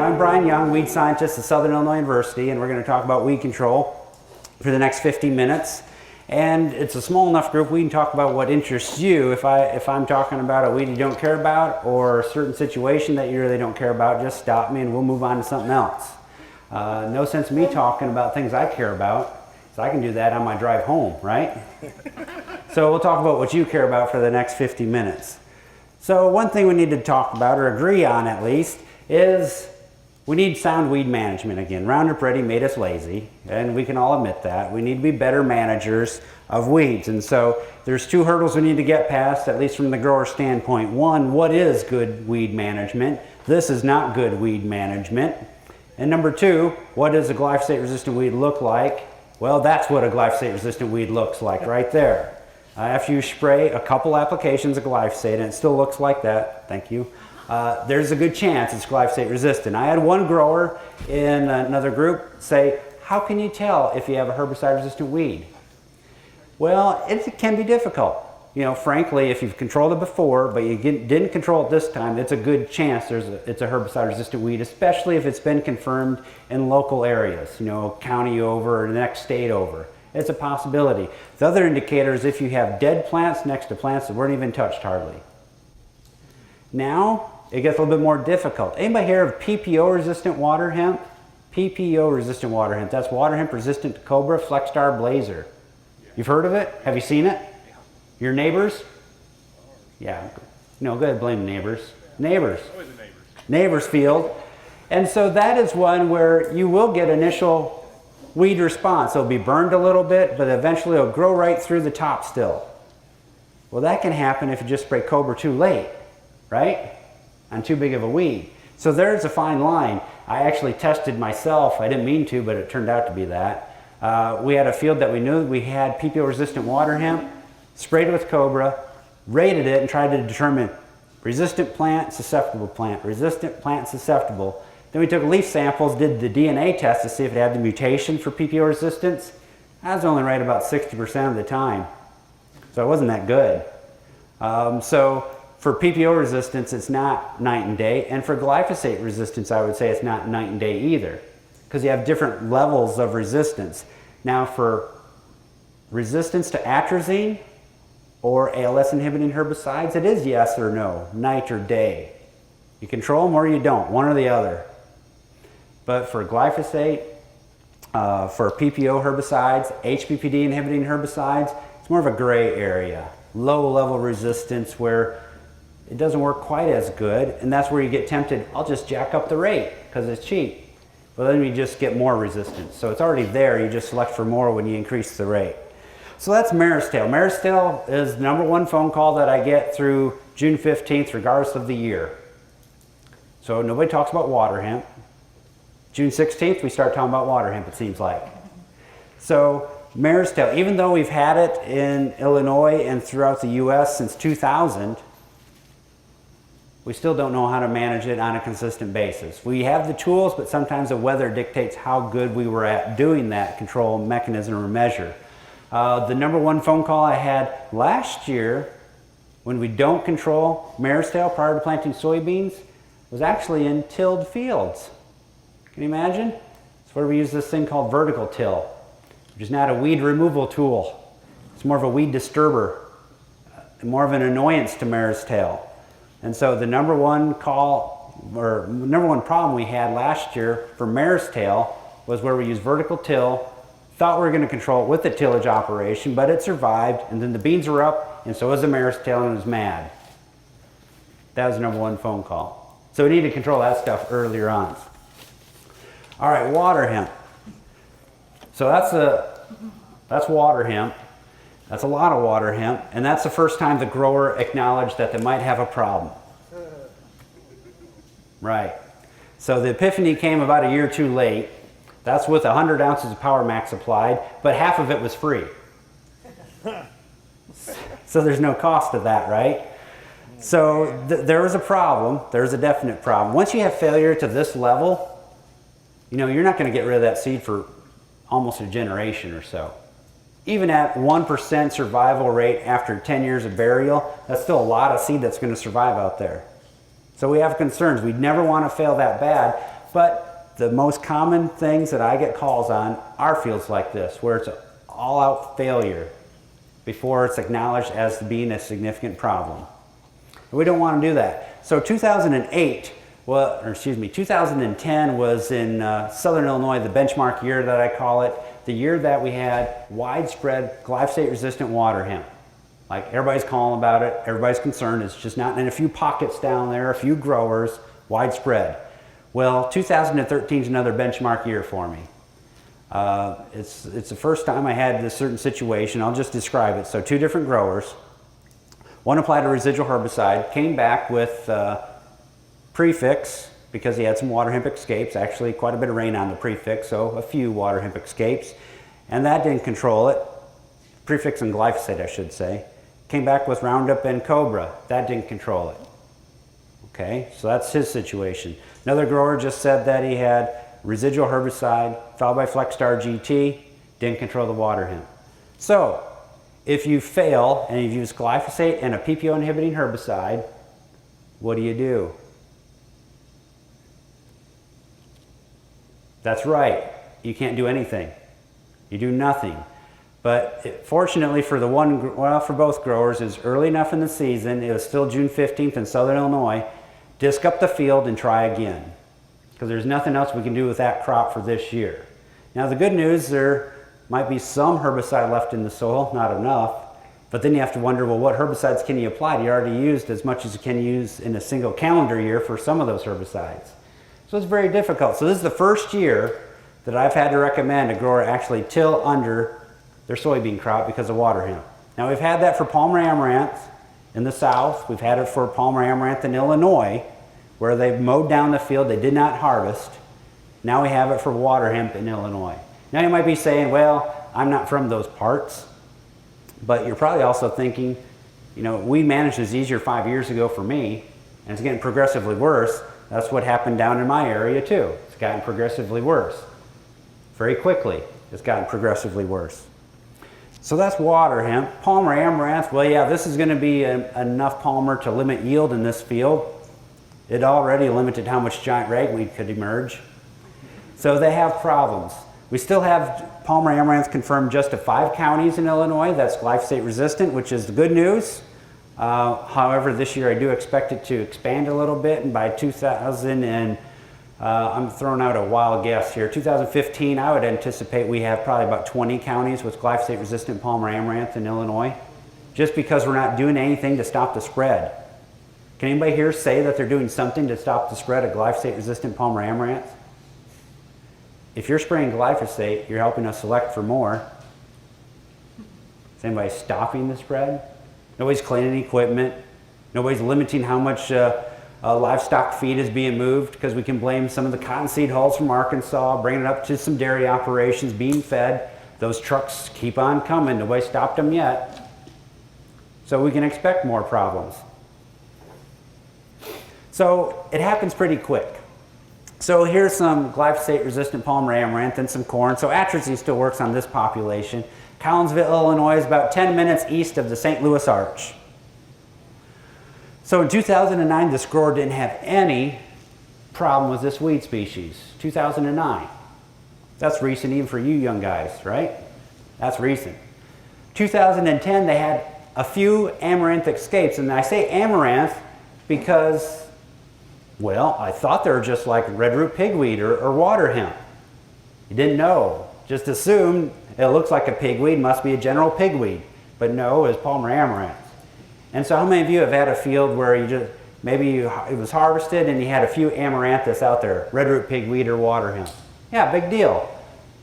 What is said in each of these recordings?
I'm Brian Young, weed scientist at Southern Illinois University, and we're going to talk about weed control for the next 15 minutes. And it's a small enough group we can talk about what interests you. If I'm talking about a weed you don't care about or a certain situation that you really don't care about, just stop me and we'll move on to something else. No sense in me talking about things I care about, so I can do that on my drive home, right? So we'll talk about what you care about for the next 50 minutes. So one thing we need to talk about, or agree on at least, is we need sound weed management again. Roundup Ready made us lazy, and we can all admit that. We need to be better managers of weeds. And so there's two hurdles we need to get past, at least from the grower standpoint. One, what is good weed management? This is not good weed management. And number two, what does a glyphosate-resistant weed look like? Well, that's what a glyphosate-resistant weed looks like right there. After you spray a couple applications of glyphosate, and it still looks like that, thank you, there's a good chance it's glyphosate resistant. I had one grower in another group say, how can you tell if you have a herbicide-resistant weed? Well, it can be difficult. You know, frankly, if you've controlled it before, but you didn't control it this time, it's a good chance it's a herbicide-resistant weed, especially if it's been confirmed in local areas, you know, county over or the next state over. It's a possibility. The other indicator is if you have dead plants next to plants that weren't even touched hardly. Now, it gets a little bit more difficult. Anybody hear of PPO-resistant water hemp? PPO-resistant water hemp. That's water hemp resistant to cobra, Flexstar, blazer. You've heard of it? Have you seen it? Your neighbors? Yeah. No, go ahead, blame the neighbors. Neighbors. Always the neighbors. Neighbors field. And so that is one where you will get initial weed response. It'll be burned a little bit, but eventually it'll grow right through the top still. Well, that can happen if you just spray cobra too late, right? On too big of a weed. So there's a fine line. I actually tested myself. I didn't mean to, but it turned out to be that. We had a field that we knew we had PPO-resistant water hemp, sprayed it with cobra, rated it, and tried to determine resistant plant, susceptible plant, resistant plant, susceptible. Then we took leaf samples, did the DNA test to see if it had the mutation for PPO resistance. I was only right about 60% of the time. So it wasn't that good. So for PPO resistance, it's not night and day. And for glyphosate resistance, I would say it's not night and day either, because you have different levels of resistance. Now for resistance to atrazine or ALS inhibiting herbicides, it is yes or no, night or day. You control them or you don't, one or the other. But for glyphosate, for PPO herbicides, HPPD inhibiting herbicides, it's more of a gray area. Low level resistance where it doesn't work quite as good, and that's where you get tempted, I'll just jack up the rate because it's cheap. But then you just get more resistance. So it's already there, you just select for more when you increase the rate. So that's mare's tail. Mare's tail is the #1 phone call that I get through June 15th, regardless of the year. So nobody talks about water hemp. June 16th, we start talking about water hemp, it seems like. So mare's tail, even though we've had it in Illinois and throughout the US since 2000, we still don't know how to manage it on a consistent basis. We have the tools, but sometimes the weather dictates how good we were at doing that control mechanism or measure. The #1 phone call I had last year when we don't control mare's tail prior to planting soybeans was actually in tilled fields. Can you imagine? It's where we use this thing called vertical till, which is not a weed removal tool. It's more of a weed disturber, more of an annoyance to mare's tail. And so the #1 call, or #1 problem we had last year for mare's tail was where we used vertical till, thought we were going to control it with the tillage operation, but it survived, and then the beans were up, and so was the mare's tail, and it was mad. That was the #1 phone call. So we need to control that stuff earlier on. All right, water hemp. So that's water hemp. That's a lot of water hemp, and that's the first time the grower acknowledged that they might have a problem. Right. So the epiphany came about a year too late. That's with 100 ounces of Power Max applied, but half of it was free. So there's no cost to that, right? So there was a problem. There's a definite problem. Once you have failure to this level, you know, you're not going to get rid of that seed for almost a generation or so. Even at 1% survival rate after 10 years of burial, that's still a lot of seed that's going to survive out there. So we have concerns. We never want to fail that bad, But the most common things that I get calls on are fields like this, where it's an all-out failure before it's acknowledged as being a significant problem. We don't want to do that. So 2010 was in Southern Illinois, the benchmark year that I call it, the year that we had widespread glyphosate-resistant water hemp. Like, everybody's calling about it, everybody's concerned. It's just not in a few pockets down there, a few growers, widespread. Well, 2013 is another benchmark year for me. It's the first time I had this certain situation. I'll just describe it. So 2 different growers. One applied a residual herbicide, came back with prefix because he had some water hemp escapes, actually quite a bit of rain on the prefix, so a few water hemp escapes, and that didn't control it. Prefix and glyphosate, I should say. Came back with Roundup and Cobra, that didn't control it. Okay, so that's his situation. Another grower just said that he had residual herbicide, followed by Flexstar GT, didn't control the water hemp. So, if you fail and you've used glyphosate and a PPO inhibiting herbicide, what do? That's right, you can't do anything. You do nothing. But fortunately for for both growers, it's early enough in the season, it was still June 15th in Southern Illinois, disc up the field and try again. Because there's nothing else we can do with that crop for this year. Now the good news, there might be some herbicide left in the soil, not enough, but then you have to wonder, well, what herbicides can you apply? You already used as much as you can use in a single calendar year for some of those herbicides. So it's very difficult. So this is the first year that I've had to recommend a grower actually till under their soybean crop because of water hemp. Now we've had that for Palmer amaranth in the south. We've had it for Palmer amaranth in Illinois, where they've mowed down the field, they did not harvest. Now we have it for water hemp in Illinois. Now you might be saying, well, I'm not from those parts, but you're probably also thinking, you know, we managed this easier 5 years ago for me, and it's getting progressively worse. That's what happened down in my area too. It's gotten progressively worse. Very quickly, it's gotten progressively worse. So that's water hemp. Palmer amaranth, well, yeah, this is going to be enough palmer to limit yield in this field. It already limited how much giant ragweed could emerge. So they have problems. We still have Palmer amaranth confirmed just to 5 counties in Illinois. That's glyphosate resistant, which is the good news. However, this year I do expect it to expand a little bit, and by 2000 and I'm throwing out a wild guess here, 2015, I would anticipate we have probably about 20 counties with glyphosate resistant Palmer amaranth in Illinois, just because we're not doing anything to stop the spread. Can anybody here say that they're doing something to stop the spread of glyphosate resistant Palmer amaranth? If you're spraying glyphosate, you're helping us select for more. Is anybody stopping the spread? Nobody's cleaning equipment. Nobody's limiting how much livestock feed is being moved, because we can blame some of the cottonseed hulls from Arkansas, bringing it up to some dairy operations being fed. Those trucks keep on coming. Nobody stopped them yet. So we can expect more problems. So it happens pretty quick. So here's some glyphosate-resistant Palmer amaranth and some corn. So atrazine still works on this population. Collinsville, Illinois is about 10 minutes east of the St. Louis Arch. So in 2009, this grower didn't have any problem with this weed species. 2009. That's recent even for you young guys, right? That's recent. 2010, they had a few amaranth escapes. And I say amaranth because, well, I thought they were just like red root pigweed or water hemp. You didn't know. Just assumed it looks like a pigweed, must be a general pigweed. But no, it was Palmer amaranth. And so how many of you have had a field where you just, maybe it was harvested and you had a few amaranthus out there, red root pigweed or water hemp? Yeah, big deal.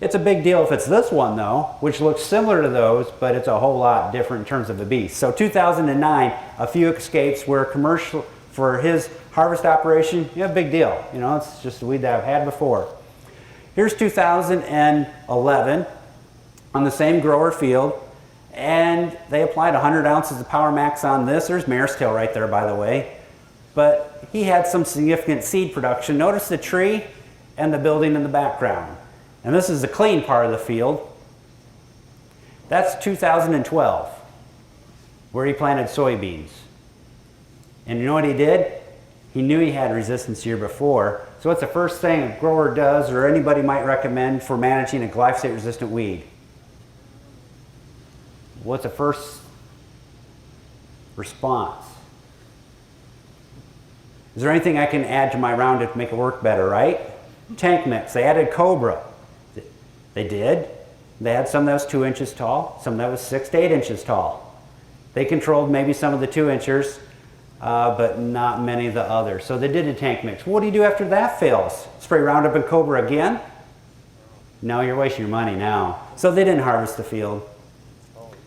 It's a big deal if it's this one though, which looks similar to those, but it's a whole lot different in terms of the beast. So 2009, a few escapes were commercial for his harvest operation. Yeah, big deal. You know, it's just a weed that I've had before. Here's 2011 on the same grower field, and they applied 100 ounces of Power Max on this. There's mare's tail right there, by the way. But he had some significant seed production. Notice the tree and the building in the background. And this is the clean part of the field. That's 2012, where he planted soybeans. And you know what he did? He knew he had resistance the year before, So what's the first thing a grower does or anybody might recommend for managing a glyphosate resistant weed? What's the first response? Is there anything I can add to my Roundup to make it work better, right? Tank mix. They added Cobra. They did. They had some that was 2 inches tall, some that was 6 to 8 inches tall. They controlled maybe some of the 2-inchers, but not many of the others. So they did a tank mix. What do you do after that fails? Spray Roundup and Cobra again? No, you're wasting your money now. So they didn't harvest the field.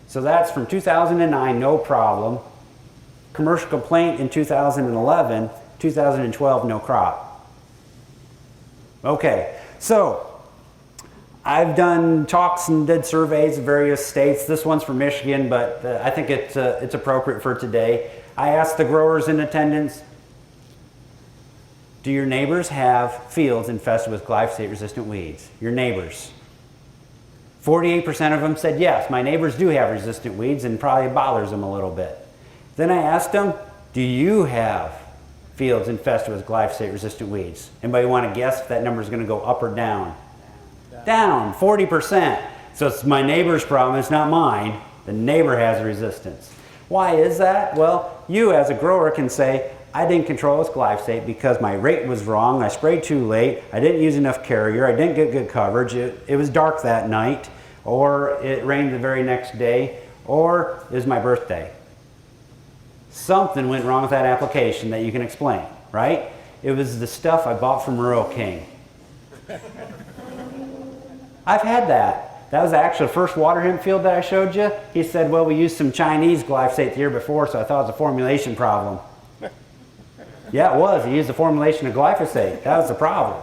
So that's from 2009, no problem. Commercial complaint in 2011, 2012, no crop. Okay, so I've done talks and did surveys in various states. This one's from Michigan, but I think it's appropriate for today. I asked the growers in attendance, do your neighbors have fields infested with glyphosate-resistant weeds? Your neighbors. 48% of them said yes, my neighbors do have resistant weeds and probably bothers them a little bit. Then I asked them, do you have fields infested with glyphosate-resistant weeds? Anybody want to guess if that number is going to go up or down? Down, 40%. So it's my neighbor's problem, it's not mine. The neighbor has resistance. Why is that? Well, you as a grower can say, I didn't control this glyphosate because my rate was wrong, I sprayed too late, I didn't use enough carrier, I didn't get good coverage, it was dark that night, or it rained the very next day, or it was my birthday. Something went wrong with that application that you can explain, right? It was the stuff I bought from Rural King. I've had that. That was actually the first water hemp field that I showed you. He said, well, we used some Chinese glyphosate the year before, so I thought it was a formulation problem. Yeah, it was. He used the formulation of glyphosate. That was the problem.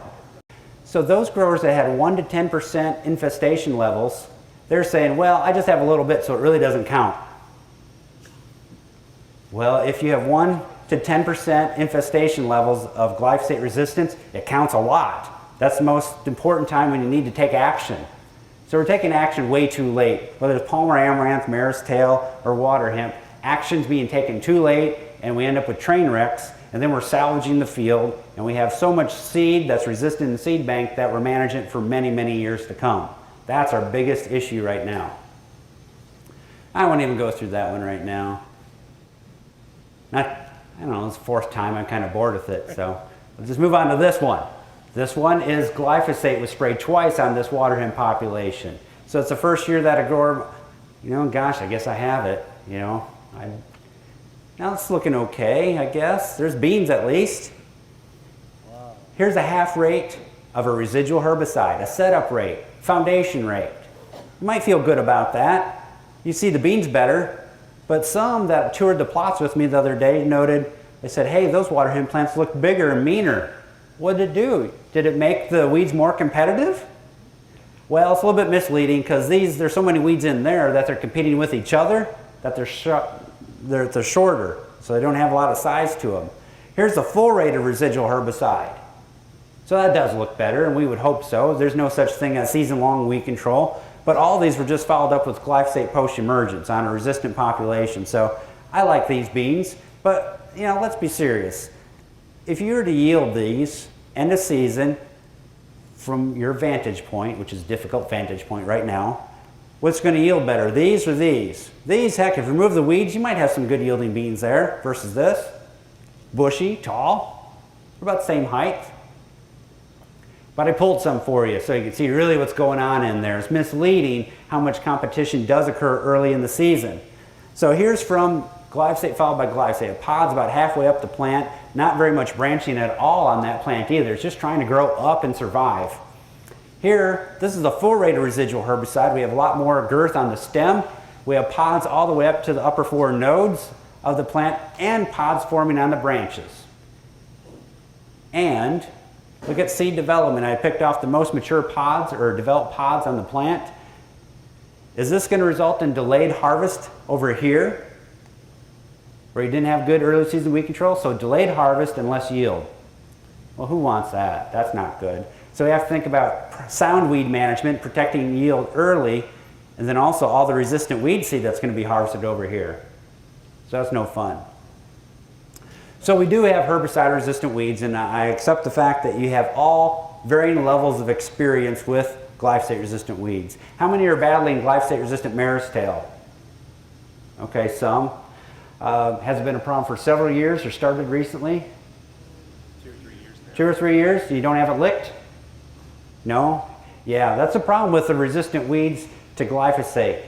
So those growers that had 1 to 10% infestation levels, they're saying, well, I just have a little bit, so it really doesn't count. Well, if you have 1 to 10% infestation levels of glyphosate resistance, it counts a lot. That's the most important time when you need to take action. So we're taking action way too late. Whether it's Palmer amaranth, mare's tail, or water hemp, action's being taken too late and we end up with train wrecks, and then we're salvaging the field and we have so much seed that's resistant in the seed bank that we're managing it for many, many years to come. That's our biggest issue right now. I won't even go through that one right now. I don't know, it's the 4th time, I'm kind of bored with it, so let's just move on to this one. This one is glyphosate was sprayed twice on this water hemp population. So it's the first year that a grower, gosh, I guess I have it, now it's looking okay, I guess. There's beans at least. Wow. Here's a half rate of a residual herbicide, a setup rate, foundation rate. You might feel good about that. You see the beans better, but some that toured the plots with me the other day noted, they said, hey, those water hemp plants look bigger and meaner. What did it do? Did it make the weeds more competitive? Well, it's a little bit misleading because there's so many weeds in there that they're competing with each other that they're shorter, so they don't have a lot of size to them. Here's the full rate of residual herbicide. So that does look better, and we would hope so. There's no such thing as season-long weed control, but all these were just followed up with glyphosate post-emergence on a resistant population. So I like these beans, but let's be serious. If you were to yield these end of season from your vantage point, which is a difficult vantage point right now, what's going to yield better, these or these? These, heck, if you remove the weeds, you might have some good yielding beans there versus this. Bushy, tall, they're about the same height. But I pulled some for you so you can see really what's going on in there. It's misleading how much competition does occur early in the season. So here's from glyphosate followed by glyphosate. A pod's about halfway up the plant, not very much branching at all on that plant either. It's just trying to grow up and survive. Here, this is the full rate of residual herbicide. We have a lot more girth on the stem. We have pods all the way up to the upper 4 nodes of the plant and pods forming on the branches. And look at seed development. I picked off the most mature pods or developed pods on the plant. Is this going to result in delayed harvest over here, where you didn't have good early season weed control? So delayed harvest and less yield. Well, who wants that? That's not good. So we have to think about sound weed management, protecting yield early, and then also all the resistant weed seed that's going to be harvested over here. So that's no fun. So we do have herbicide-resistant weeds, and I accept the fact that you have all varying levels of experience with glyphosate-resistant weeds. How many are battling glyphosate-resistant mare's tail? Okay, some. Has it been a problem for several years or started recently? 2 or 3 years now. 2 or 3 years? You don't have it licked? No? Yeah, that's a problem with the resistant weeds to glyphosate.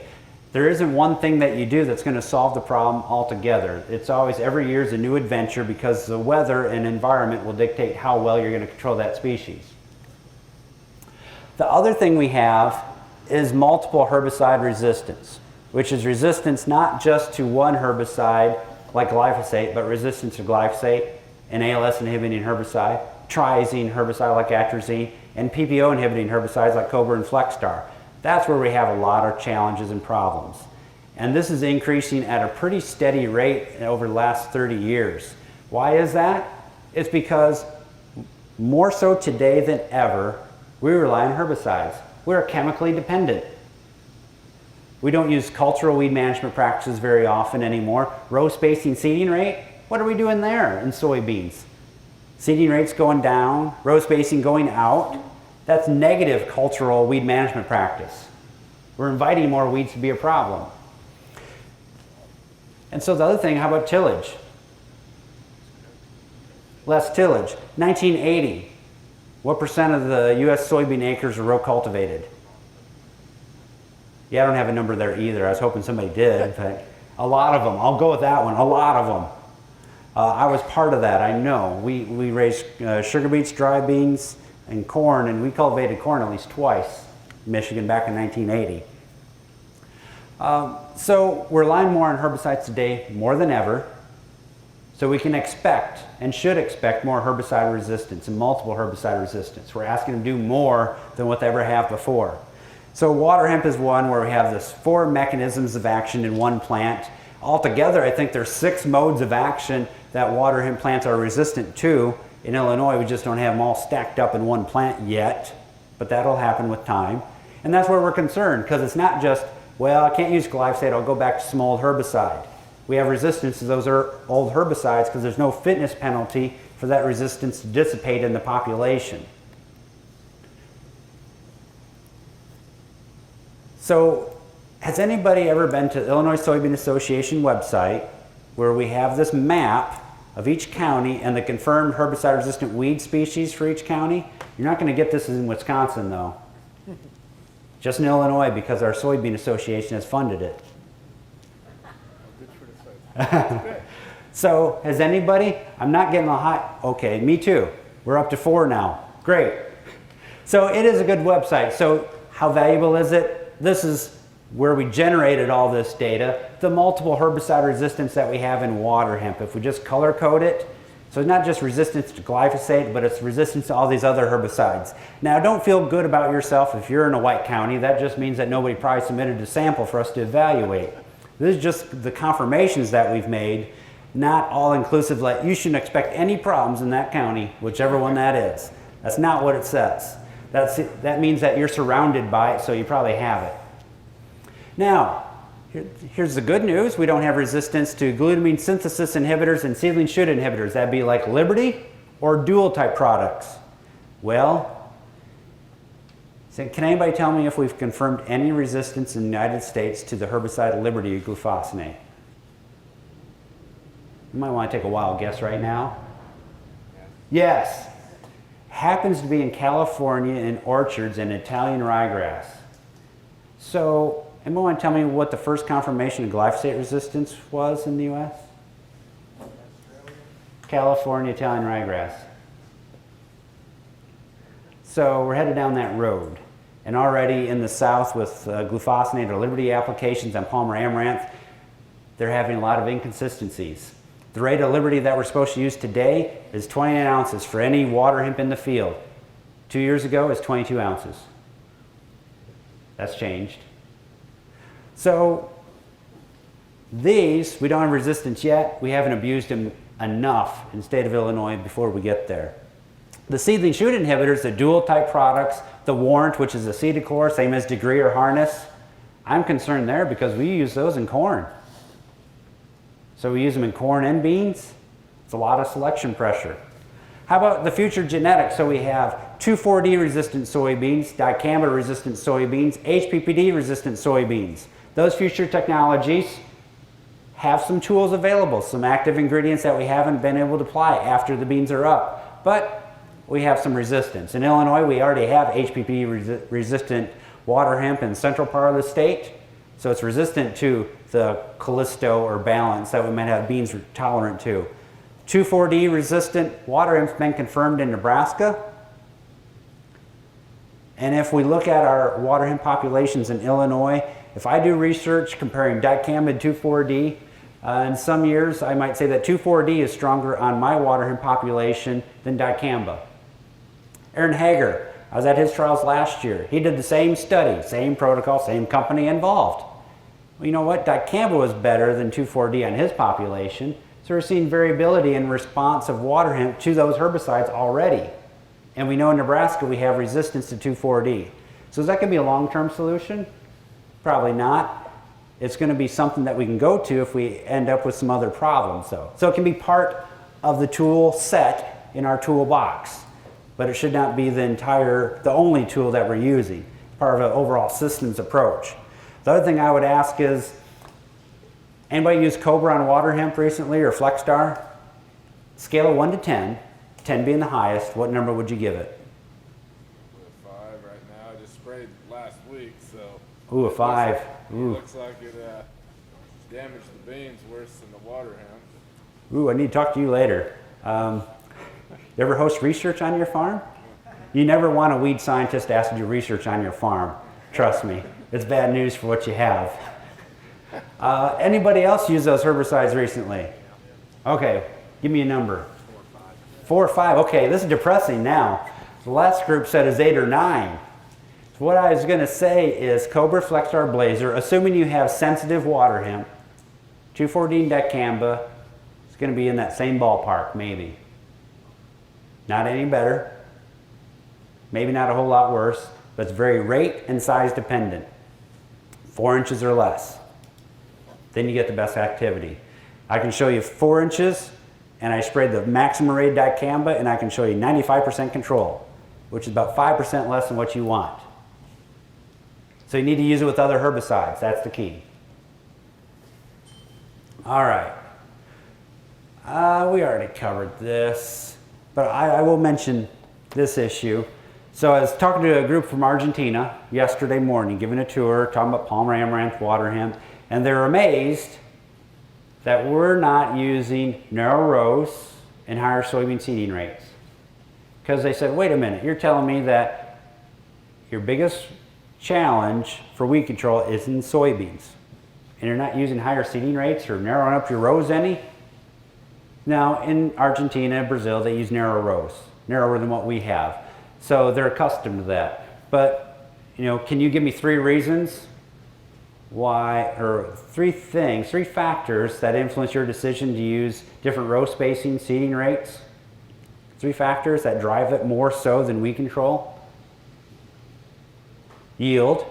There isn't one thing that you do that's going to solve the problem altogether. It's always, every year is a new adventure because the weather and environment will dictate how well you're going to control that species. The other thing we have is multiple herbicide resistance, which is resistance not just to one herbicide like glyphosate, but resistance to glyphosate, an ALS inhibiting herbicide, triazine herbicide like atrazine, and PPO inhibiting herbicides like Cobra and Flexstar. That's where we have a lot of challenges and problems. And this is increasing at a pretty steady rate over the last 30 years. Why is that? It's because more so today than ever, we rely on herbicides. We're chemically dependent. We don't use cultural weed management practices very often anymore. Row spacing seeding rate, what are we doing there in soybeans? Seeding rates going down, row spacing going out. That's negative cultural weed management practice. We're inviting more weeds to be a problem. And so the other thing, how about tillage? Less tillage. 1980, what percent of the US soybean acres are row cultivated? Yeah, I don't have a number there either. I was hoping somebody did, but a lot of them. I'll go with that one, a lot of them. I was part of that, I know. We raised sugar beets, dry beans, and corn, and we cultivated corn at least twice in Michigan back in 1980. So we're relying more on herbicides today more than ever. So we can expect and should expect more herbicide resistance and multiple herbicide resistance. We're asking them to do more than what they ever have before. So water hemp is one where we have this 4 mechanisms of action in one plant. Altogether, I think there's 6 modes of action that water hemp plants are resistant to. In Illinois, we just don't have them all stacked up in one plant yet, but that'll happen with time. And that's where we're concerned, because it's not just, well, I can't use glyphosate, I'll go back to some old herbicide. We have resistance to those old herbicides because there's no fitness penalty for that resistance to dissipate in the population. So, has anybody ever been to the Illinois Soybean Association website where we have this map of each county and the confirmed herbicide-resistant weed species for each county? You're not going to get this in Wisconsin, though. Just in Illinois, because our Soybean Association has funded it. So, has anybody? I'm not getting a high. Okay, me too. We're up to 4 now. Great. So it is a good website. So how valuable is it? This is where we generated all this data, the multiple herbicide resistance that we have in water hemp. If we just color code it, so it's not just resistance to glyphosate, but it's resistance to all these other herbicides. Now, don't feel good about yourself if you're in a white county. That just means that nobody probably submitted a sample for us to evaluate. This is just the confirmations that we've made, not all inclusive. Like, you shouldn't expect any problems in that county, whichever one that is. That's not what it says. That means that you're surrounded by it, so you probably have it. Now, here's the good news. We don't have resistance to glutamine synthesis inhibitors and seedling shoot inhibitors. That'd be like Liberty or dual type products. Well, so can anybody tell me if we've confirmed any resistance in the United States to the herbicide Liberty glufosinate? You might want to take a wild guess right now. Yes. Happens to be in California in orchards and Italian ryegrass. So, anyone want to tell me what the first confirmation of glyphosate resistance was in the U.S.? California Italian ryegrass. So we're headed down that road. And already in the south with glufosinate or Liberty applications on Palmer amaranth, they're having a lot of inconsistencies. The rate of Liberty that we're supposed to use today is 29 ounces for any water hemp in the field. 2 years ago, it was 22 ounces. That's changed. So these, we don't have resistance yet. We haven't abused them enough in the state of Illinois before we get there. The seedling shoot inhibitors, the dual type products, the Warrant, which is acetylchlor, same as Degree or Harness, I'm concerned there because we use those in corn. So we use them in corn and beans. It's a lot of selection pressure. How about the future genetics? So we have 2,4-D resistant soybeans, dicamba resistant soybeans, HPPD resistant soybeans. Those future technologies have some tools available, some active ingredients that we haven't been able to apply after the beans are up. But we have some resistance. In Illinois, we already have HPPD resistant water hemp in the central part of the state. So it's resistant to the Callisto or balance that we might have beans tolerant to. 2,4-D resistant water hemp's been confirmed in Nebraska. And if we look at our water hemp populations in Illinois, if I do research comparing dicamba and 2,4-D, in some years I might say that 2,4-D is stronger on my water hemp population than dicamba. Aaron Hager, I was at his trials last year. He did the same study, same protocol, same company involved. Well, you know what? Dicamba was better than 2,4-D on his population. So we're seeing variability in response of water hemp to those herbicides already. And we know in Nebraska we have resistance to 2,4-D. So is that going to be a long-term solution? Probably not. It's going to be something that we can go to if we end up with some other problems though. So it can be part of the tool set in our toolbox, but it should not be the only tool that we're using, part of an overall systems approach. The other thing I would ask is, anybody use Cobra on water hemp recently or FlexStar? Scale of 1 to 10, 10 being the highest, what number would you give it? A 5 right now. I just sprayed last week, so. Ooh, a 5. Ooh. Looks like it damaged the beans worse than the water hemp. Ooh, I need to talk to you later. You ever host research on your farm? You never want a weed scientist to ask you to do research on your farm. Trust me, it's bad news for what you have. Anybody else use those herbicides recently? Okay, give me a number. 4 or 5. Okay, this is depressing now. The last group said is 8 or 9. So what I was going to say is Cobra, FlexStar, Blazer, assuming you have sensitive water hemp, 2,4-D dicamba, it's going to be in that same ballpark, maybe. Not any better. Maybe not a whole lot worse, but it's very rate and size dependent. 4 inches or less. Then you get the best activity. I can show you 4 inches and I sprayed the maximum rate dicamba and I can show you 95% control, which is about 5% less than what you want. So you need to use it with other herbicides. That's the key. All right. We already covered this, but I will mention this issue. So I was talking to a group from Argentina yesterday morning, giving a tour, talking about palmer amaranth, water hemp, and they're amazed that we're not using narrow rows and higher soybean seeding rates. Because they said, wait a minute, you're telling me that your biggest challenge for weed control is in soybeans, and you're not using higher seeding rates or narrowing up your rows any? Now, in Argentina and Brazil, they use narrow rows, narrower than what we have. So they're accustomed to that. But, you know, can you give me 3 reasons why, or 3 factors that influence your decision to use different row spacing, seeding rates? 3 factors that drive it more so than weed control? Yield.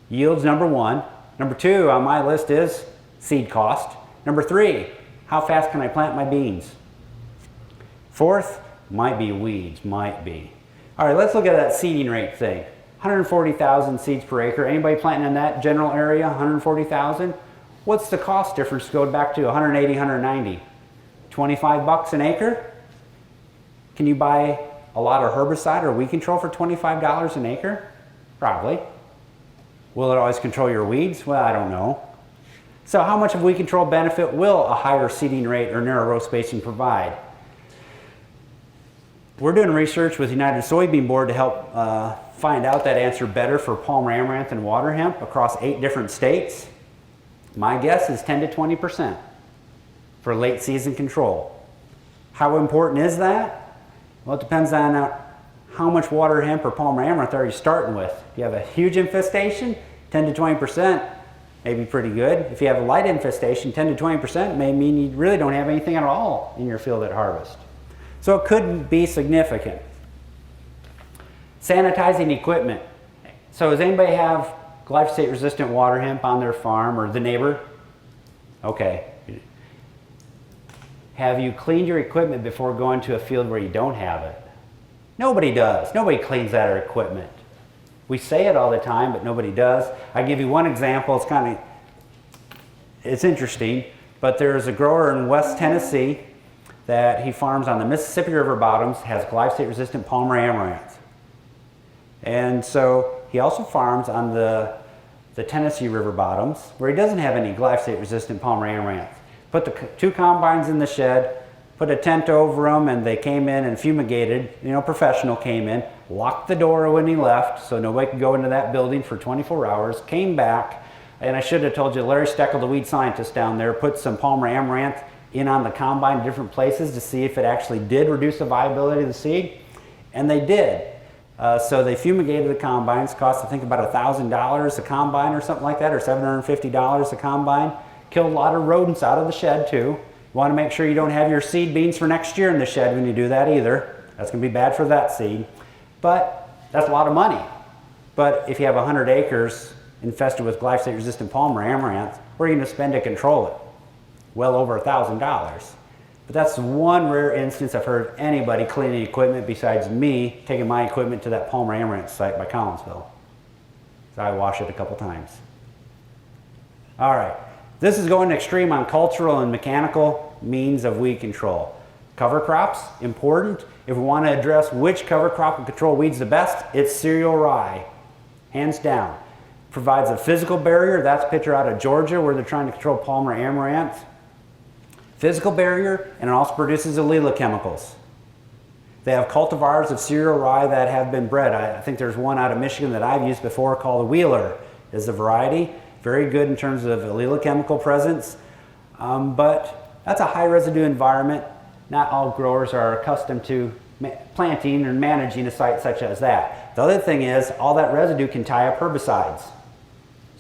Yield's number 1. Number 2 on my list is seed cost. Number 3, how fast can I plant my beans? 4th, might be weeds, might be. All right, let's look at that seeding rate thing. 140,000 seeds per acre. Anybody planting in that general area, 140,000? What's the cost difference to go back to 180, 190? 25 bucks an acre? Can you buy a lot of herbicide or weed control for $25 an acre? Probably. Will it always control your weeds? Well, I don't know. So how much of weed control benefit will a higher seeding rate or narrow row spacing provide? We're doing research with United Soybean Board to help find out that answer better for palmer amaranth and water hemp across 8 different states. My guess is 10 to 20% for late season control. How important is that? Well, it depends on how much water hemp or palmer amaranth are you starting with. If you have a huge infestation, 10 to 20% may be pretty good. If you have a light infestation, 10 to 20% may mean you really don't have anything at all in your field at harvest. So it could be significant. Sanitizing equipment. So does anybody have glyphosate resistant water hemp on their farm or the neighbor? Okay. have you cleaned your equipment before going to a field where you don't have it? Nobody does. Nobody cleans out our equipment. We say it all the time, but nobody does. I give you one example. It's interesting, but there's a grower in West Tennessee that he farms on the Mississippi River bottoms, has glyphosate-resistant Palmer amaranth. And so he also farms on the Tennessee River bottoms, where he doesn't have any glyphosate-resistant Palmer amaranth. Put the 2 combines in the shed, put a tent over them, and they came in and fumigated. Professional came in, locked the door when he left, so nobody could go into that building for 24 hours, came back, and I should have told you, Larry Steckel, the weed scientist down there, put some Palmer amaranth in on the combine in different places to see if it actually did reduce the viability of the seed, and they did. So they fumigated the combines, cost I think about $1,000 a combine or something like that, or $750 a combine. Killed a lot of rodents out of the shed too. You want to make sure you don't have your seed beans for next year in the shed when you do that either. That's going to be bad for that seed. But that's a lot of money. But if you have 100 acres infested with glyphosate-resistant Palmer amaranth, what are you going to spend to control it? Well over $1,000. But that's one rare instance I've heard of anybody cleaning equipment besides me taking my equipment to that Palmer amaranth site by Collinsville. So I wash it a couple times. All right, this is going extreme on cultural and mechanical means of weed control. Cover crops, important. If we want to address which cover crop will control weeds the best, it's cereal rye, hands down. Provides a physical barrier. That's a picture out of Georgia where they're trying to control Palmer amaranth. Physical barrier, and it also produces allele chemicals. They have cultivars of cereal rye that have been bred. I think there's one out of Michigan that I've used before called a Wheeler is the variety. Very good in terms of allele chemical presence, but that's a high residue environment. Not all growers are accustomed to planting or managing a site such as that. The other thing is all that residue can tie up herbicides.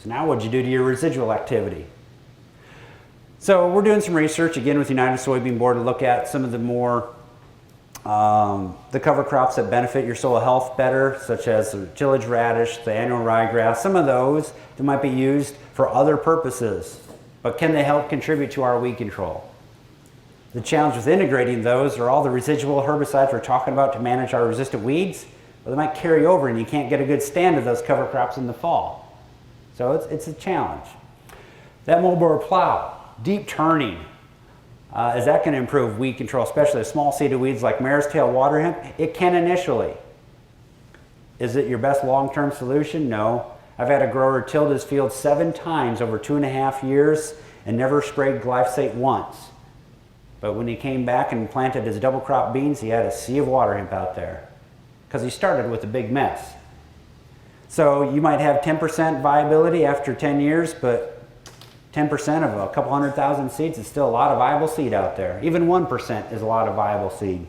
So now what'd you do to your residual activity? So we're doing some research again with United Soybean Board to look at some of the more the cover crops that benefit your soil health better, such as the tillage radish, the annual ryegrass, some of those that might be used for other purposes, but can they help contribute to our weed control? The challenge with integrating those are all the residual herbicides we're talking about to manage our resistant weeds, but they might carry over and you can't get a good stand of those cover crops in the fall. So it's a challenge. That moldboard plow, deep turning, is that going to improve weed control, especially small seeded weeds like mare's tail water hemp? It can initially. Is it your best long-term solution? No. I've had a grower tilled his field 7 times over 2.5 years and never sprayed glyphosate once. But when he came back and planted his double crop beans, he had a sea of water hemp out there because he started with a big mess. So you might have 10% viability after 10 years, but 10% of a couple 100,000 seeds is still a lot of viable seed out there. Even 1% is a lot of viable seed.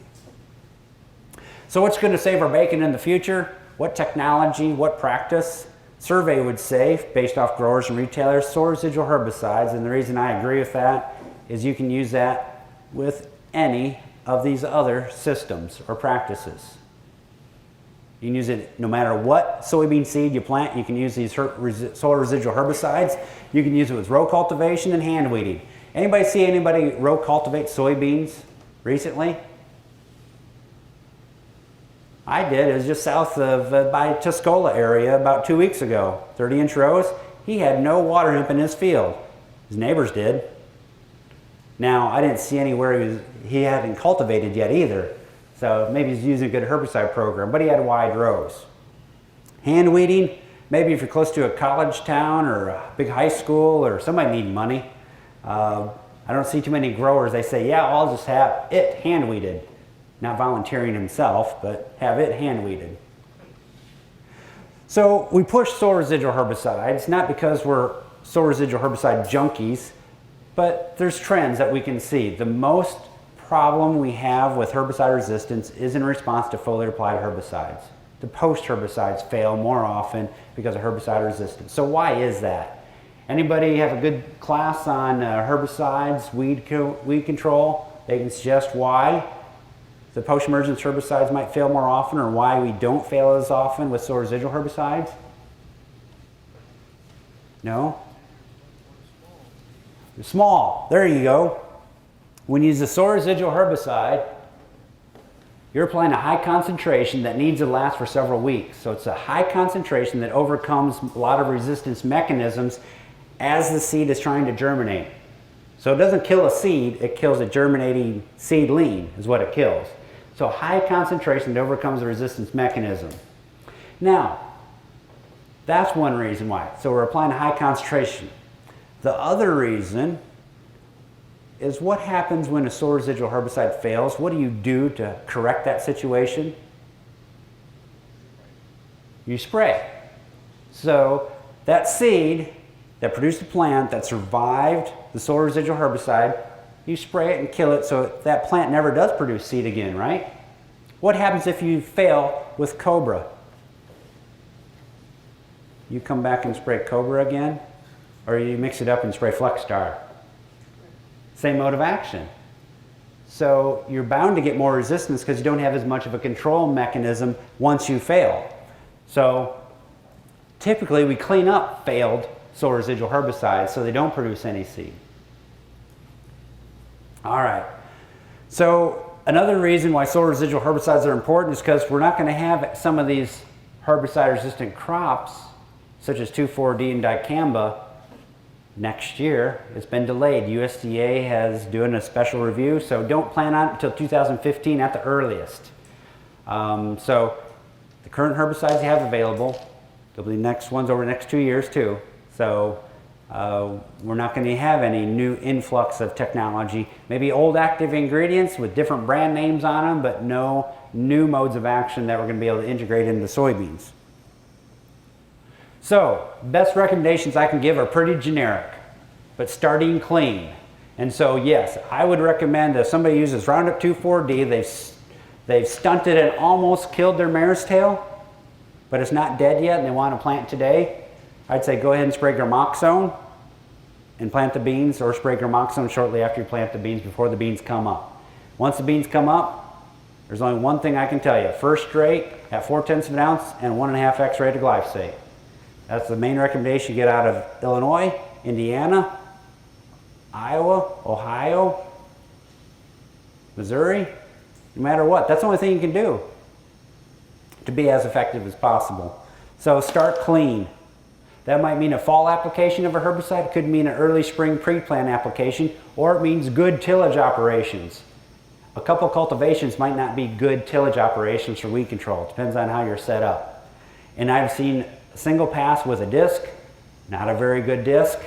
So what's going to save our bacon in the future? What technology, what practice? Survey would say, based off growers and retailers, soil residual herbicides, and the reason I agree with that is you can use that with any of these other systems or practices. You can use it no matter what soybean seed you plant. You can use these soil residual herbicides. You can use it with row cultivation and hand weeding. Anybody see anybody row cultivate soybeans recently? I did. It was just south of by Tuscola area about 2 weeks ago. 30-inch rows. He had no water hemp in his field. His neighbors did. Now, I didn't see anywhere he hadn't cultivated yet either. So maybe he's using a good herbicide program, but he had wide rows. Hand weeding, maybe if you're close to a college town or a big high school or somebody needing money. I don't see too many growers, they say, yeah, I'll just have it hand weeded. Not volunteering himself, but have it hand weeded. So we push soil residual herbicides, not because we're soil residual herbicide junkies, but there's trends that we can see. The most problem we have with herbicide resistance is in response to foliar applied herbicides. The post herbicides fail more often because of herbicide resistance. So why is that? Anybody have a good class on herbicides, weed control? They can suggest why the post emergence herbicides might fail more often, or why we don't fail as often with soil residual herbicides? No? They're small. There you go. When you use a soil residual herbicide, you're applying a high concentration that needs to last for several weeks. So it's a high concentration that overcomes a lot of resistance mechanisms as the seed is trying to germinate. So it doesn't kill a seed, it kills a germinating seedling is what it kills. So high concentration that overcomes the resistance mechanism. Now, that's one reason why. So we're applying a high concentration. The other reason is what happens when a soil residual herbicide fails. What do you do to correct that situation? You spray. So that seed that produced a plant that survived the soil residual herbicide, you spray it and kill it so that plant never does produce seed again, right? What happens if you fail with Cobra? You come back and spray Cobra again, or you mix it up and spray Flex Star. Same mode of action. So you're bound to get more resistance because you don't have as much of a control mechanism once you fail. So typically we clean up failed soil residual herbicides so they don't produce any seed. All right. So another reason why soil residual herbicides are important is because we're not going to have some of these herbicide-resistant crops, such as 2,4-D and dicamba, next year. It's been delayed. USDA has doing a special review, so don't plan on it until 2015 at the earliest. So the current herbicides you have available, there'll be next ones over the next 2 years too. So we're not going to have any new influx of technology. Maybe old active ingredients with different brand names on them, but no new modes of action that we're going to be able to integrate into soybeans. So, best recommendations I can give are pretty generic, but starting clean. And so, yes, I would recommend if somebody uses Roundup 2,4-D, they've stunted and almost killed their mare's tail, but it's not dead yet and they want to plant today, I'd say go ahead and spray Gramoxone and plant the beans, or spray Gramoxone shortly after you plant the beans before the beans come up. Once the beans come up, there's only one thing I can tell you. First rate at 0.4 of an ounce and 1.5 X-rate of glyphosate. That's the main recommendation you get out of Illinois, Indiana, Iowa, Ohio, Missouri, no matter what. That's the only thing you can do to be as effective as possible. So start clean. That might mean a fall application of a herbicide. It could mean an early spring pre-plant application, or it means good tillage operations. A couple cultivations might not be good tillage operations for weed control. It depends on how you're set up. And I've seen a single pass with a disc, not a very good disc,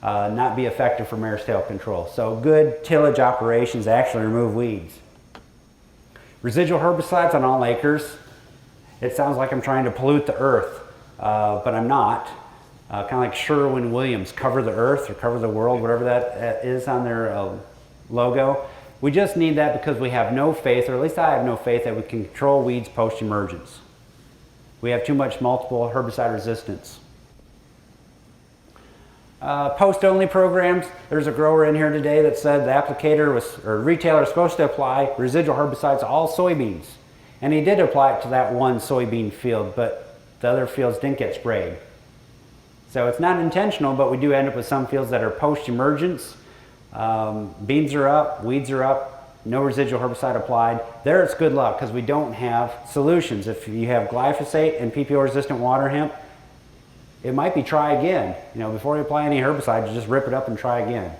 not be effective for mare's tail control. So good tillage operations actually remove weeds. Residual herbicides on all acres. It sounds like I'm trying to pollute the earth, but I'm not. Kind of like Sherwin-Williams, cover the earth or cover the world, whatever that is on their logo. We just need that because we have no faith, or at least I have no faith, that we can control weeds post-emergence. We have too much multiple herbicide resistance. Post-only programs. There's a grower in here today that said the applicator or retailer was supposed to apply residual herbicides to all soybeans. And he did apply it to that one soybean field, but the other fields didn't get sprayed. So it's not intentional, but we do end up with some fields that are post-emergence. Beans are up, weeds are up, no residual herbicide applied. There it's good luck because we don't have solutions. If you have glyphosate and PPO-resistant water hemp, it might be try again. You know, before you apply any herbicide, you just rip it up and try again.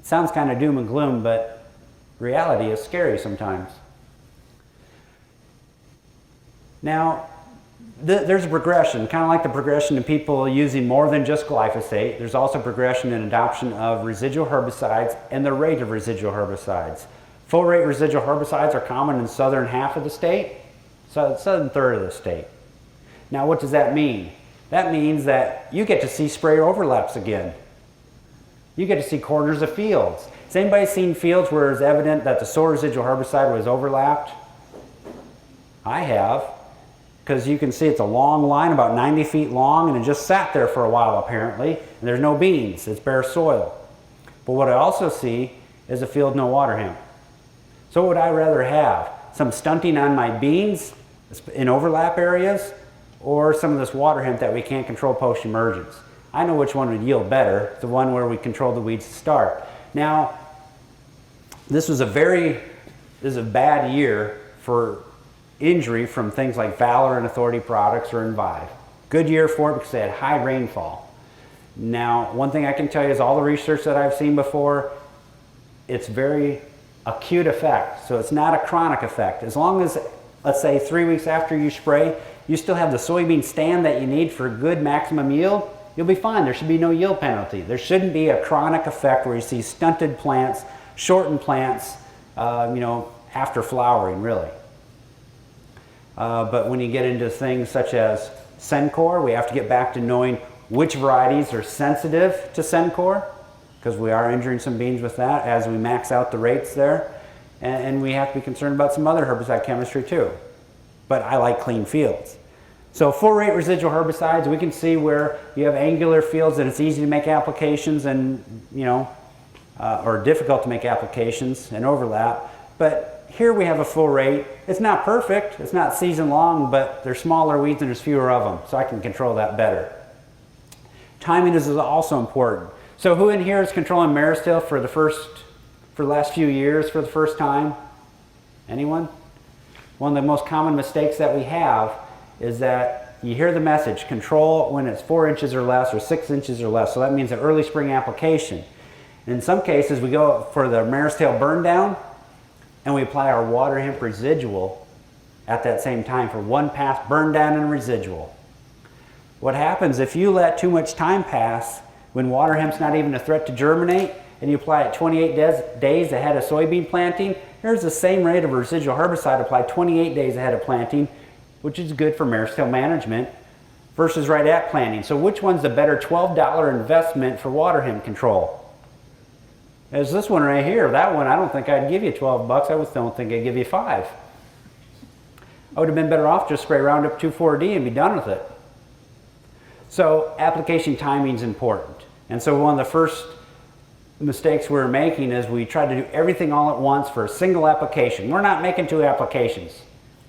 It sounds kind of doom and gloom, but reality is scary sometimes. Now, there's a progression, kind of like the progression in people using more than just glyphosate. There's also progression in adoption of residual herbicides and the rate of residual herbicides. Full rate residual herbicides are common in the southern half of the state, so southern third of the state. Now, what does that mean? That means that you get to see sprayer overlaps again. You get to see quarters of fields. Has anybody seen fields where it's evident that the soil residual herbicide was overlapped? I have. Because you can see it's a long line, about 90 feet long, and it just sat there for a while apparently, and there's no beans, it's bare soil. But what I also see is a field no water hemp. So what would I rather have? Some stunting on my beans in overlap areas, or some of this water hemp that we can't control post-emergence? I know which one would yield better, the one where we control the weeds to start. Now, this is a bad year for injury from things like Valor and Authority products or Envive. Good year for it because they had high rainfall. Now, one thing I can tell you is all the research that I've seen before, it's very acute effect. So it's not a chronic effect. As long as, let's say 3 weeks after you spray, you still have the soybean stand that you need for good maximum yield, you'll be fine. There should be no yield penalty. There shouldn't be a chronic effect where you see stunted plants, shortened plants, after flowering, really. But when you get into things such as Sencor, we have to get back to knowing which varieties are sensitive to Sencor, because we are injuring some beans with that as we max out the rates there. And we have to be concerned about some other herbicide chemistry too. But I like clean fields. So full rate residual herbicides, we can see where you have angular fields that it's easy to make applications and, or difficult to make applications and overlap. But here we have a full rate. It's not perfect, it's not season long, but there's smaller weeds and there's fewer of them, so I can control that better. Timing is also important. So who in here is controlling Maristil for the last few years for the first time? Anyone? One of the most common mistakes that we have is that you hear the message, control when it's 4 inches or less or 6 inches or less. So that means an early spring application. In some cases, we go for the Maristil burn down and we apply our water hemp residual at that same time for one pass burn down and residual. What happens if you let too much time pass when water hemp's not even a threat to germinate and you apply it 28 days ahead of soybean planting? Here's the same rate of residual herbicide applied 28 days ahead of planting, which is good for Maristil management, versus right at planting. So which one's the better $12 investment for water hemp control? There's this one right here. That one, I don't think I'd give you 12 bucks. I don't think I'd give you 5. I would have been better off just spray Roundup 2,4-D and be done with it. So application timing is important. And so one of the first mistakes we're making is we try to do everything all at once for a single application. We're not making 2 applications.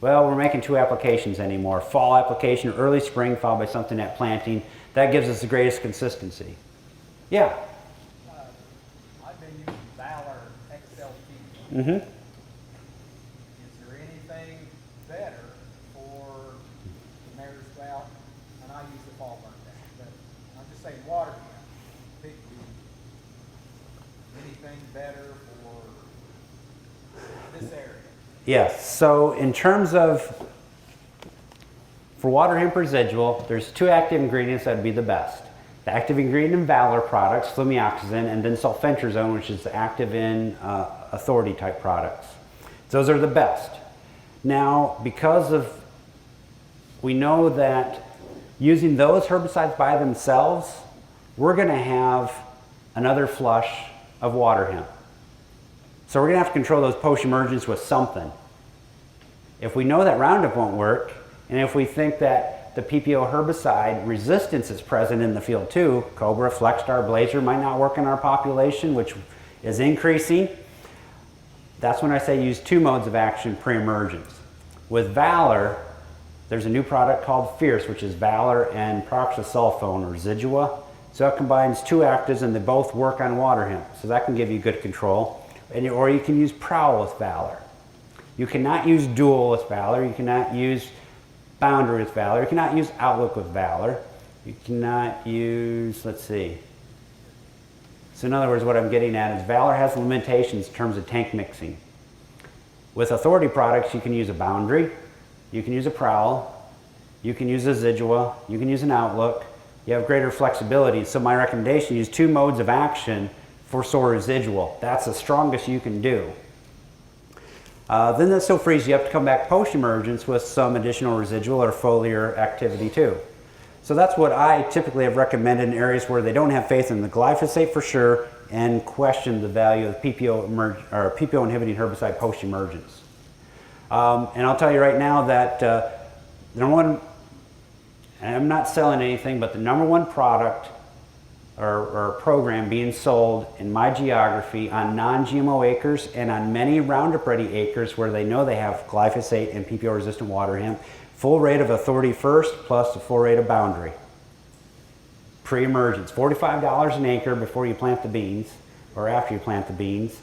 Well, we're making 2 applications anymore. Fall application, early spring, followed by something at planting. That gives us the greatest consistency. Yeah? I've been using Valor XLT. Mm-hmm. Is there anything better for the mare's drought? And I use the fall burn down, but I'm just saying water hemp, big weed. Anything better for this area? Yes, so in terms of, for water hemp residual, there's 2 active ingredients that would be the best. The active ingredient in Valor products, flumioxazin, and then sulfentrazone, which is active in Authority type products. Those are the best. Now, we know that using those herbicides by themselves, we're going to have another flush of water hemp. So we're going to have to control those post-emergence with something. If we know that Roundup won't work, and if we think that the PPO herbicide resistance is present in the field too, Cobra, Flexstar, Blazer might not work in our population, which is increasing, that's when I say use 2 modes of action pre-emergence. With Valor, there's a new product called Fierce, which is Valor and proxasulfone, or Zidua. So it combines 2 actives and they both work on water hemp. So that can give you good control. Or you can use Prowl with Valor. You cannot use Dual with Valor. You cannot use Boundary with Valor. You cannot use Outlook with Valor. You cannot use, let's see. So in other words, what I'm getting at is Valor has limitations in terms of tank mixing. With Authority products, you can use a Boundary. You can use a Prowl. You can use a Zidua. You can use an Outlook. You have greater flexibility. So my recommendation, use 2 modes of action for soil residual. That's the strongest you can do. Then that still frees you up to come back post-emergence with some additional residual or foliar activity too. So that's what I typically have recommended in areas where they don't have faith in the glyphosate for sure and question the value of PPO inhibiting herbicide post-emergence. And I'll tell you right now that number one, and I'm not selling anything, but the number 1 product or program being sold in my geography on non-GMO acres and on many Roundup Ready acres where they know they have glyphosate and PPO resistant water hemp, full rate of Authority First plus the full rate of Boundary. Pre-emergence, $45 an acre before you plant the beans or after you plant the beans.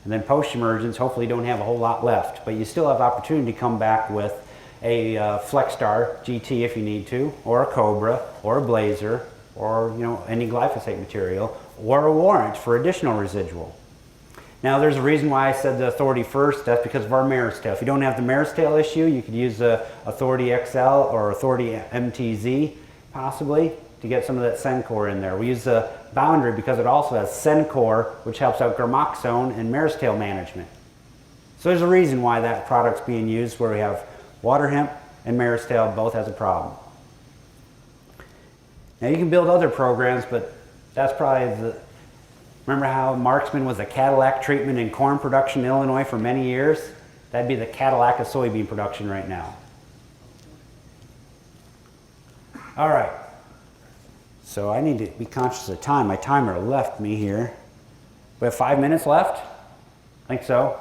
And then post-emergence, hopefully you don't have a whole lot left, but you still have opportunity to come back with a Flexstar GT if you need to, or a Cobra, or a Blazer, or any glyphosate material, or a Warrant for additional residual. Now there's a reason why I said the Authority first. That's because of our mare's tail. If you don't have the mare's tail issue, you could use the Authority XL or Authority MTZ possibly to get some of that Sencor in there. We use the Boundary because it also has Sencor, which helps out gramoxone and mare's tail management. So there's a reason why that product's being used where we have water hemp and mare's tail both has a problem. Now you can build other programs, but that's probably the... Remember how Marksman was a Cadillac treatment in corn production in Illinois for many years? That'd be the Cadillac of soybean production right now. All right. So I need to be conscious of time. My timer left me here. We have 5 minutes left? I think so.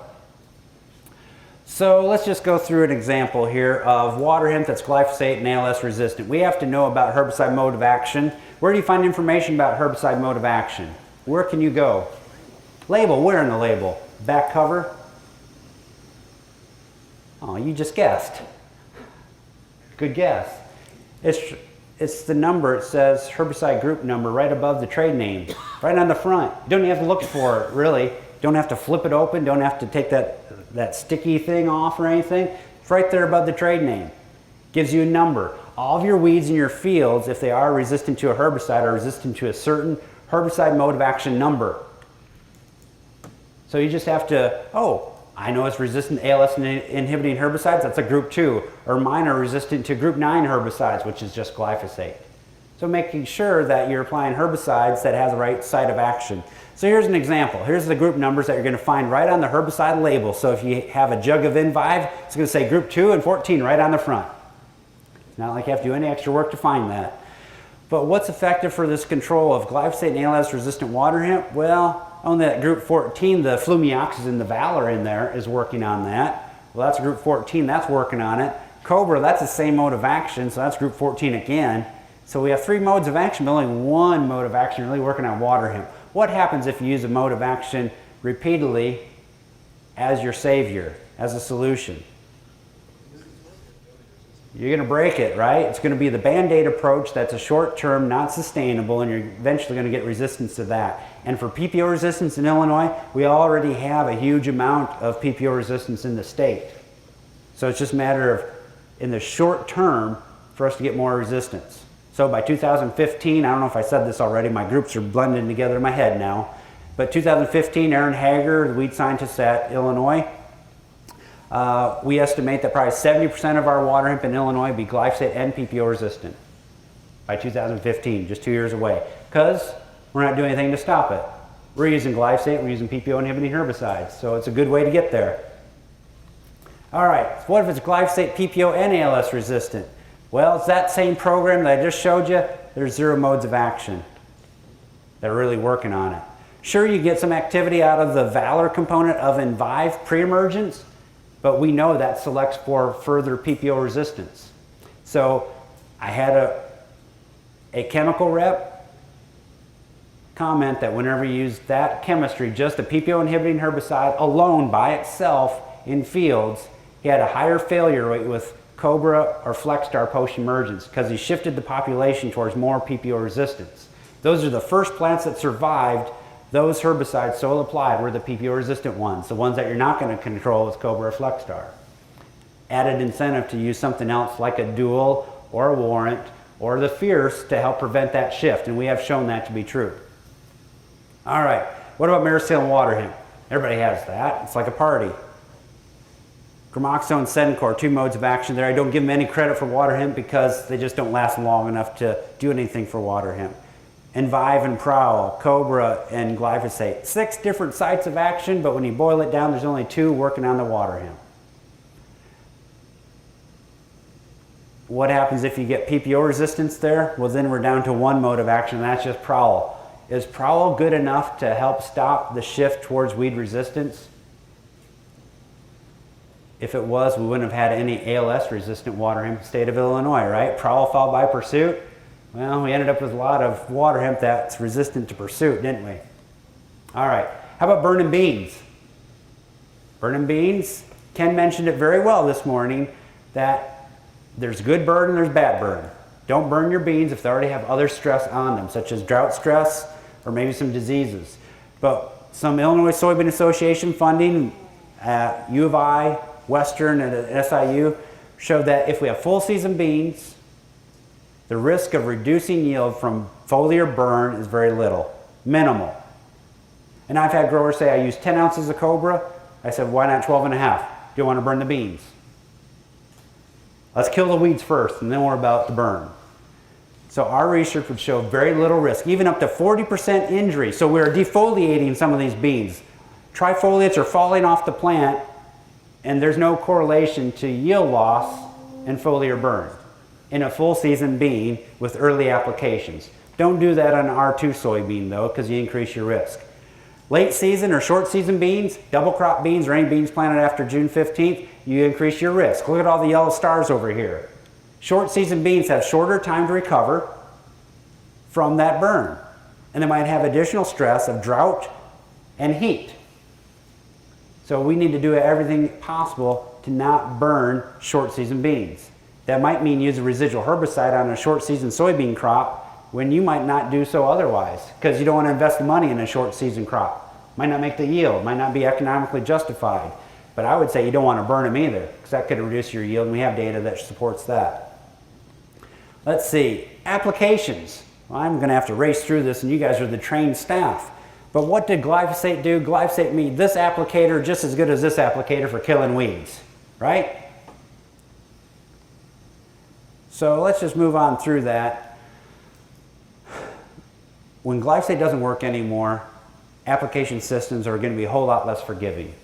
So let's just go through an example here of water hemp that's glyphosate and ALS resistant. We have to know about herbicide mode of action. Where do you find information about herbicide mode of action? Where can you go? Label, where in the label? Back cover? Oh, you just guessed. Good guess. It's the number, it says herbicide group number right above the trade name, right on the front. You don't even have to look for it, really. Don't have to flip it open, don't have to take that sticky thing off or anything. It's right there above the trade name. Gives you a number. All of your weeds in your fields, if they are resistant to a herbicide, are resistant to a certain herbicide mode of action number. So you just have to, oh, I know it's resistant to ALS inhibiting herbicides, that's a group 2. Or mine are resistant to group 9 herbicides, which is just glyphosate. So making sure that you're applying herbicides that has the right site of action. So here's an example. Here's the group numbers that you're going to find right on the herbicide label. So if you have a jug of N5, it's going to say group 2 and 14 right on the front. It's not like you have to do any extra work to find that. But what's effective for this control of glyphosate and ALS resistant water hemp? Well, on that group 14, the flumioxazin, the Valor in there is working on that. Well, that's group 14, that's working on it. Cobra, that's the same mode of action, so that's group 14 again. So we have 3 modes of action, but only 1 mode of action really working on water hemp. What happens if you use a mode of action repeatedly as your savior, as a solution? You're going to break it, right? It's going to be the Band-Aid approach that's a short-term, not sustainable, and you're eventually going to get resistance to that. And for PPO resistance in Illinois, we already have a huge amount of PPO resistance in the state. So it's just a matter of, in the short term, for us to get more resistance. So by 2015, I don't know if I said this already, my groups are blending together in my head now, but 2015, Aaron Hager, the weed scientist at Illinois, we estimate that probably 70% of our water hemp in Illinois will be glyphosate and PPO resistant by 2015, just 2 years away. Because we're not doing anything to stop it. We're using glyphosate, we're using PPO inhibiting herbicides, so it's a good way to get there. All right, so what if it's glyphosate, PPO, and ALS resistant? Well, it's that same program that I just showed you. There's 0 modes of action. They're really working on it. Sure, you get some activity out of the Valor component of Envive pre-emergence, but we know that selects for further PPO resistance. So I had a chemical rep comment that whenever you use that chemistry, just a PPO inhibiting herbicide alone by itself in fields, he had a higher failure rate with Cobra or Flexstar post-emergence because he shifted the population towards more PPO resistance. Those are the first plants that survived those herbicides soil applied were the PPO resistant ones, the ones that you're not going to control with Cobra or Flexstar. Added incentive to use something else like a Dual or a Warrant or the Fierce to help prevent that shift, and we have shown that to be true. All right, what about mare's tail and water hemp? Everybody has that. It's like a party. Gramoxone, Sencor, 2 modes of action there. I don't give them any credit for water hemp because they just don't last long enough to do anything for water hemp. Envive and Prowl, Cobra and glyphosate. 6 different sites of action, but when you boil it down, there's only 2 working on the water hemp. What happens if you get PPO resistance there? Well, then we're down to 1 mode of action, and that's just Prowl. Is Prowl good enough to help stop the shift towards weed resistance? If it was, we wouldn't have had any ALS resistant water hemp in the state of Illinois, right? Prowl followed by Pursuit. Well, we ended up with a lot of water hemp that's resistant to Pursuit, didn't we? All right, how about burning beans? Burning beans, Ken mentioned it very well this morning, that there's good burn and there's bad burn. Don't burn your beans if they already have other stress on them, such as drought stress or maybe some diseases. But some Illinois Soybean Association funding at U of I, Western, and at SIU showed that if we have full season beans, the risk of reducing yield from foliar burn is very little, minimal. And I've had growers say, I use 10 ounces of Cobra. I said, why not 12 and a half? Do you want to burn the beans? Let's kill the weeds first, and then we're about to burn. So our research would show very little risk, even up to 40% injury. So we're defoliating some of these beans. Trifoliates are falling off the plant, and there's no correlation to yield loss and foliar burn in a full season bean with early applications. Don't do that on R2 soybean though, because you increase your risk. Late season or short season beans, double crop beans, or any beans planted after June 15th, you increase your risk. Look at all the yellow stars over here. Short season beans have shorter time to recover from that burn, and they might have additional stress of drought and heat. So we need to do everything possible to not burn short season beans. That might mean use a residual herbicide on a short season soybean crop when you might not do so otherwise, because you don't want to invest money in a short season crop. Might not make the yield, might not be economically justified. But I would say you don't want to burn them either, because that could reduce your yield, and we have data that supports that. Let's see, applications. Well, I'm going to have to race through this, and you guys are the trained staff. But what did glyphosate do? Glyphosate made this applicator just as good as this applicator for killing weeds, right? So let's just move on through that. When glyphosate doesn't work anymore, application systems are going to be a whole lot less forgiving.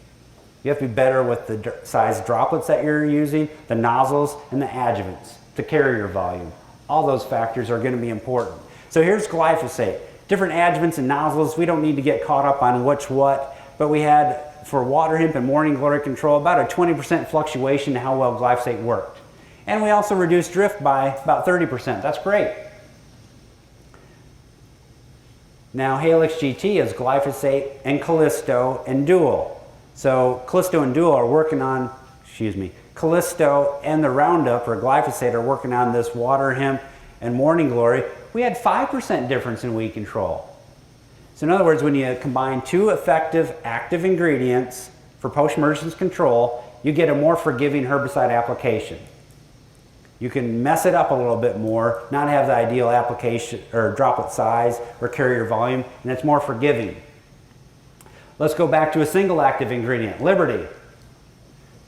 You have to be better with the size droplets that you're using, the nozzles, and the adjuvants, the carrier volume. All those factors are going to be important. So here's glyphosate. Different adjuvants and nozzles, we don't need to get caught up on which what, but we had, for water hemp and morning glory control, about a 20% fluctuation in how well glyphosate worked. And we also reduced drift by about 30%. That's great. Now Halix GT is glyphosate and Callisto and Dual. So Callisto and Dual are working on, Callisto and the Roundup or glyphosate are working on this water hemp and morning glory. We had 5% difference in weed control. So in other words, when you combine two effective active ingredients for post-emergence control, you get a more forgiving herbicide application. You can mess it up a little bit more, not have the ideal application or droplet size or carrier volume, and it's more forgiving. Let's go back to a single active ingredient, Liberty.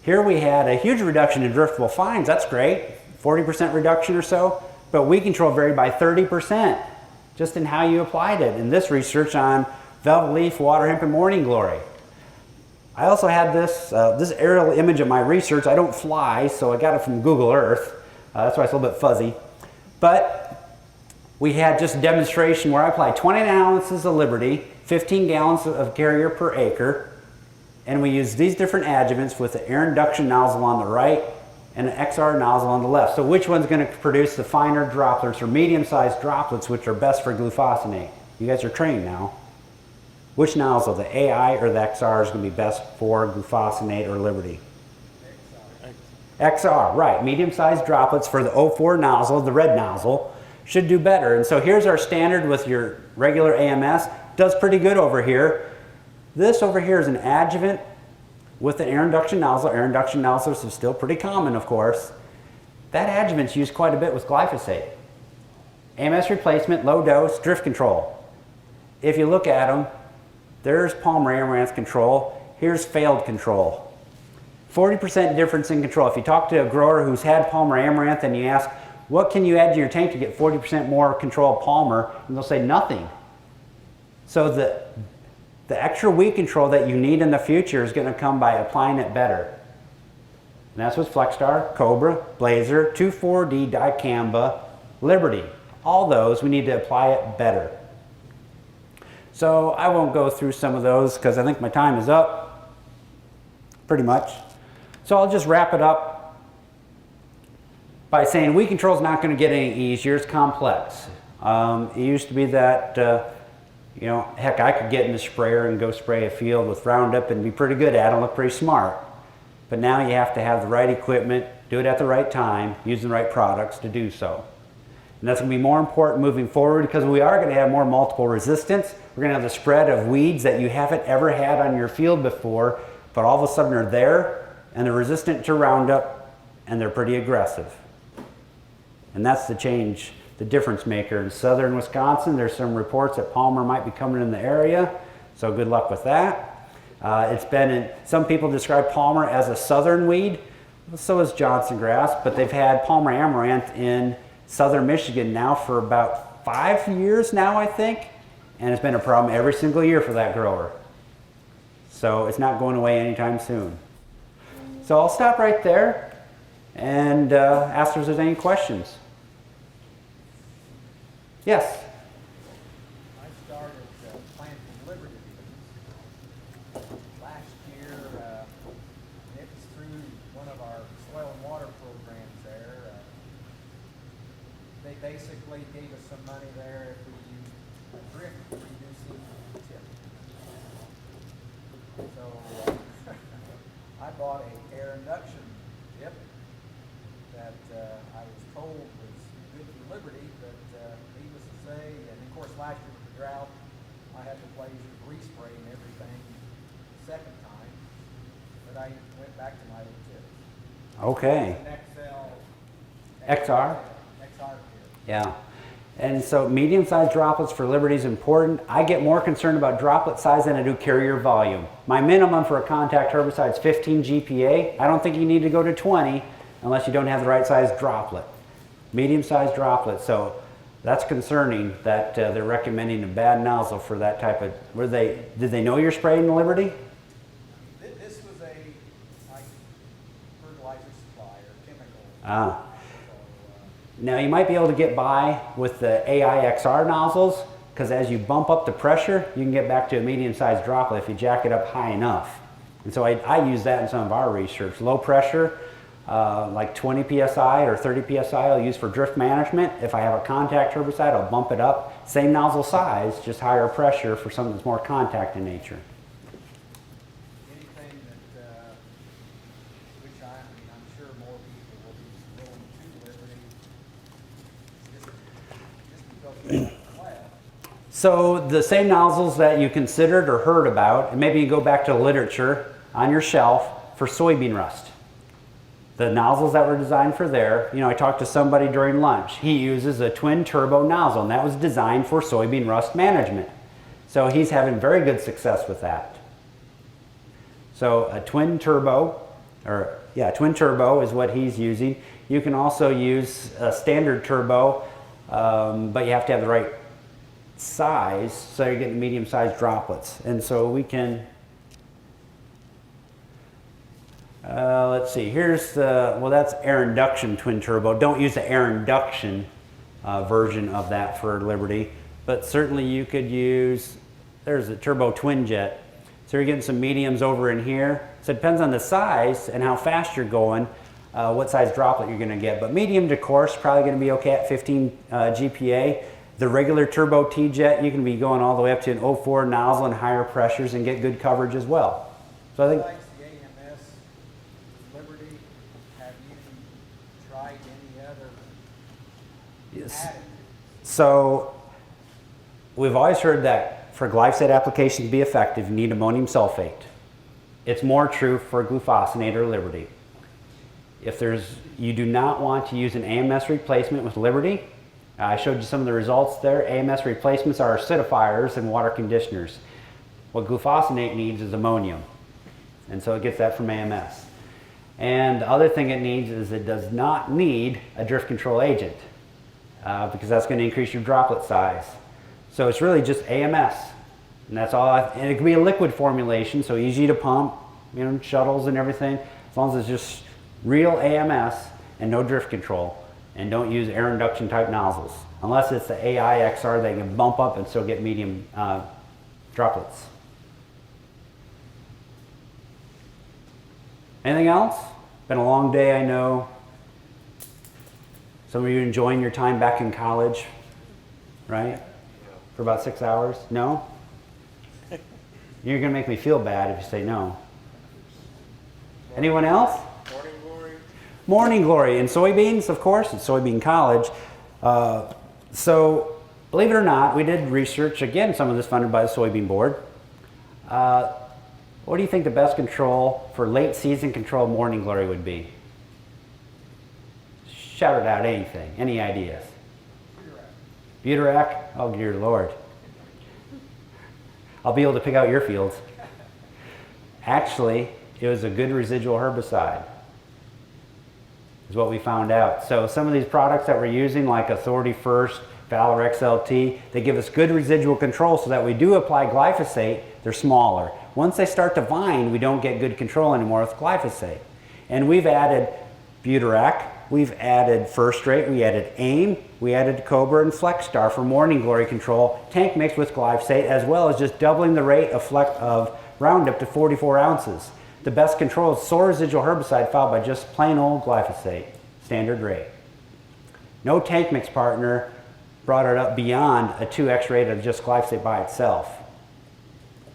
Here we had a huge reduction in driftable fines. That's great, 40% reduction or so, but weed control varied by 30% just in how you applied it. In this research on velvet leaf, water hemp, and morning glory. I also had this aerial image of my research. I don't fly, so I got it from Google Earth. That's why it's a little bit fuzzy. But we had just a demonstration where I applied 20 ounces of Liberty, 15 gallons of carrier per acre, and we used these different adjuvants with the air induction nozzle on the right and an XR nozzle on the left. So which one's going to produce the finer droplets or medium-sized droplets, which are best for glufosinate? You guys are trained now. Which nozzle, the AI or the XR, is going to be best for glufosinate or Liberty? XR, right. Medium-sized droplets for the 04 nozzle, the red nozzle, should do better. And so here's our standard with your regular AMS. Does pretty good over here. This over here is an adjuvant with an air induction nozzle. Air induction nozzles are still pretty common, of course. That adjuvant's used quite a bit with glyphosate. AMS replacement, low dose, drift control. If you look at them, there's Palmer amaranth control. Here's failed control. 40% difference in control. If you talk to a grower who's had Palmer amaranth and you ask, what can you add to your tank to get 40% more control of Palmer? And they'll say nothing. So the extra weed control that you need in the future is going to come by applying it better. And that's with FlexStar, Cobra, Blazer, 2,4-D, Dicamba, Liberty. All those, we need to apply it better. So I won't go through some of those because I think my time is up, pretty much. So I'll just wrap it up by saying weed control is not going to get any easier. It's complex. It used to be that You know, heck, I could get in the sprayer and go spray a field with Roundup and be pretty good at it and look pretty smart. But now you have to have the right equipment, do it at the right time, use the right products to do so. And that's going to be more important moving forward because we are going to have more multiple resistance. We're going to have the spread of weeds that you haven't ever had on your field before, but all of a sudden they're there and they're resistant to Roundup and they're pretty aggressive. And that's the change, the difference maker. In southern Wisconsin, there's some reports that Palmer might be coming in the area, so good luck with that. It's been in, some people describe Palmer as a southern weed, so is Johnson grass, but they've had Palmer amaranth in southern Michigan now for about 5 years now, I think, and it's been a problem every single year for that grower. So it's not going away anytime soon. So I'll stop right there and ask if there's any questions. Yes? I started planting Liberty beans last year. It was through one of our soil and water programs there. They basically gave us some money there if we used a drift reducing tip. So I bought a air induction tip that I was told was good for Liberty, but needless to say, and of course last year with the drought, I had the pleasure of respraying everything the second time, but I went back to my old tip. Okay. An XR? XR tip. Yeah. And so medium-sized droplets for Liberty is important. I get more concerned about droplet size than I do carrier volume. My minimum for a contact herbicide is 15 GPA. I don't think you need to go to 20 unless you don't have the right size droplet. Medium-sized droplet. So that's concerning that they're recommending a bad nozzle for that type of. Did they know you're spraying the Liberty? This was a like fertilizer supplier, chemical. Ah. Now you might be able to get by with the AIXR nozzles because as you bump up the pressure, you can get back to a medium-sized droplet if you jack it up high enough. And so I use that in some of our research. Low pressure, like 20 PSI or 30 PSI I'll use for drift management. If I have a contact herbicide, I'll bump it up. Same nozzle size, just higher pressure for something that's more contact in nature. Anything that, which I'm sure more people will be willing to Liberty, just because it's flat. So the same nozzles that you considered or heard about, and maybe you go back to the literature on your shelf for soybean rust. The nozzles that were designed for there, you know, I talked to somebody during lunch. He uses a twin turbo nozzle, and that was designed for soybean rust management. So he's having very good success with that. So a twin turbo is what he's using. You can also use a standard turbo, but you have to have the right size, so you're getting medium-sized droplets. And so we can, let's see, here's the, well, that's air induction twin turbo. Don't use the air induction version of that for Liberty, but certainly you could use, there's a turbo twin jet. So you're getting some mediums over in here. So it depends on the size and how fast you're going, what size droplet you're gonna get. But medium to coarse, probably gonna be okay at 15 GPA. The regular turbo T-jet, you can be going all the way up to an 04 nozzle and higher pressures and get good coverage as well. So I think Besides the AMS, Liberty, have you tried any other yes. additives? So we've always heard that for glyphosate application to be effective, you need ammonium sulfate. It's more true for glufosinate or Liberty. If you do not want to use an AMS replacement with Liberty, I showed you some of the results there. AMS replacements are acidifiers and water conditioners. What glufosinate needs is ammonium. And so it gets that from AMS. And the other thing it needs is it does not need a drift control agent because that's going to increase your droplet size. So it's really just AMS. And that's all. And it can be a liquid formulation, so easy to pump, you know, shuttles and everything. As long as it's just real AMS and no drift control. And don't use air induction type nozzles unless it's the AIXR that you can bump up and still get medium droplets. Anything else? Been a long day, I know. Some of you enjoying your time back in college, right? for about 6 hours? No? You're going to make me feel bad if you say no. Anyone else? Morning glory. Morning glory. In soybeans, of course, it's soybean college. So, believe it or not, we did research, again, some of this funded by the soybean board. What do you think the best control for late season control of morning glory would be? Shout it out, anything, any ideas? Butarac? Oh dear Lord. I'll be able to pick out your fields. Actually, it was a good residual herbicide, is what we found out. So some of these products that we're using, like Authority First, Valor XLT, they give us good residual control so that we do apply glyphosate, they're smaller. Once they start to vine, we don't get good control anymore with glyphosate. And we've added Butarac, we've added First Rate, we added AIM, we added Cobra and FlexStar for morning glory control, tank mixed with glyphosate, as well as just doubling the rate of Roundup to 44 ounces. The best control is soil residual herbicide followed by just plain old glyphosate, standard rate. No tank mix partner brought it up beyond a 2x rate of just glyphosate by itself.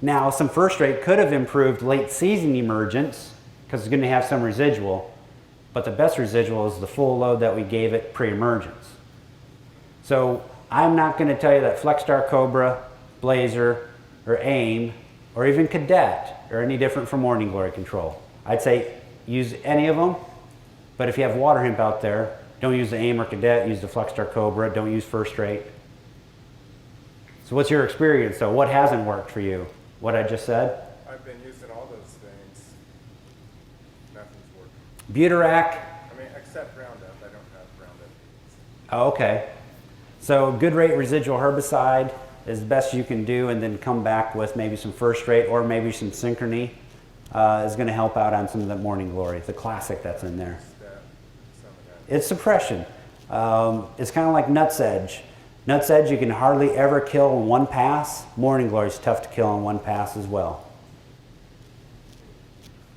Now, some First Rate could have improved late season emergence because it's going to have some residual, but the best residual is the full load that we gave it pre-emergence. So I'm not going to tell you that FlexStar, Cobra, Blazer, or AIM, or even Cadet are any different from morning glory control. I'd say use any of them, but if you have water hemp out there, don't use the AIM or Cadet, use the FlexStar Cobra, don't use First Rate. So what's your experience though? What hasn't worked for you? What I just said? I've been using all those things. Nothing's working. Butarac. I mean, except Roundup. I don't have Roundup. Oh, okay. So good rate residual herbicide is the best you can do, and then come back with maybe some First Rate or maybe some Synchrony is going to help out on some of that morning glory, the classic that's in there. It's suppression. It's kind of like Nuts Edge. Nuts Edge you can hardly ever kill in one pass. Morning glory is tough to kill in one pass as well.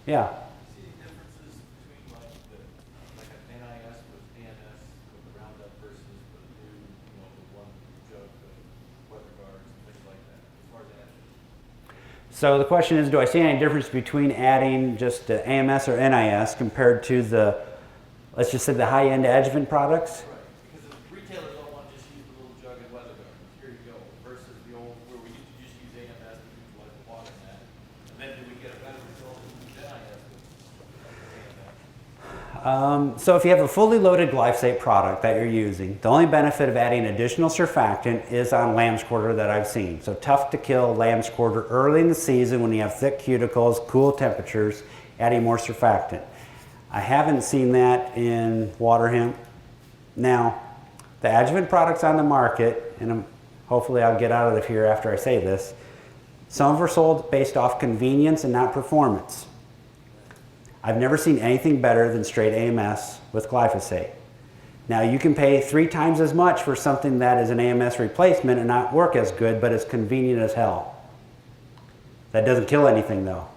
Yeah. See the differences between like an NIS with ANS with the Roundup versus the new, the one jug of weather guards and things like that, as far as adjuvant? So the question is, do I see any difference between adding just the AMS or NIS compared to the, let's just say the high-end adjuvant products? Right, because the retailers don't want to just use the little jug of weather guards. Here you go. Versus the old where we used to just use AMS to utilize the water in that. And then do we get a better result with NIS with AMS? So if you have a fully loaded glyphosate product that you're using, the only benefit of adding additional surfactant is on lamb's quarter that I've seen. So tough to kill lamb's quarter early in the season when you have thick cuticles, cool temperatures, adding more surfactant. I haven't seen that in water hemp. Now, the adjuvant products on the market, and hopefully I'll get out of here after I say this, some of them are sold based off convenience and not performance. I've never seen anything better than straight AMS with glyphosate. Now you can pay 3 times as much for something that is an AMS replacement and not work as good, but it's convenient as hell. That doesn't kill anything though.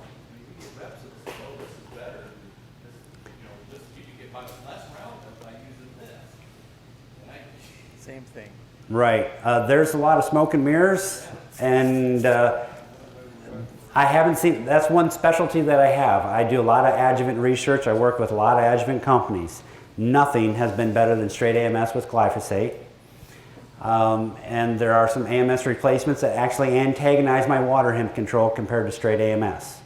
Same thing. Right. There's a lot of smoke and mirrors, and I haven't seen, that's one specialty that I have. I do a lot of adjuvant research. I work with a lot of adjuvant companies. Nothing has been better than straight AMS with glyphosate. And there are some AMS replacements that actually antagonize my water hemp control compared to straight AMS.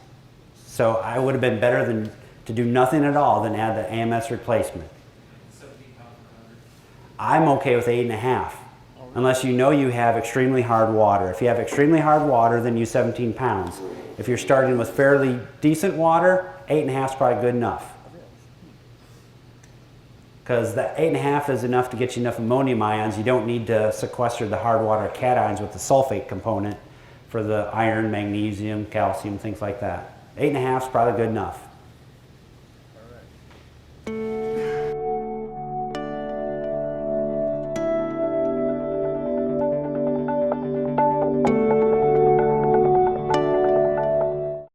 So I would have been better than to do nothing at all than add the AMS replacement. I'm okay with 8.5, unless you know you have extremely hard water. If you have extremely hard water, then use 17 pounds. If you're starting with fairly decent water, 8.5 is probably good enough. Because that 8.5 is enough to get you enough ammonium ions. You don't need to sequester the hard water cations with the sulfate component for the iron, magnesium, calcium, things like that. 8.5 is probably good enough.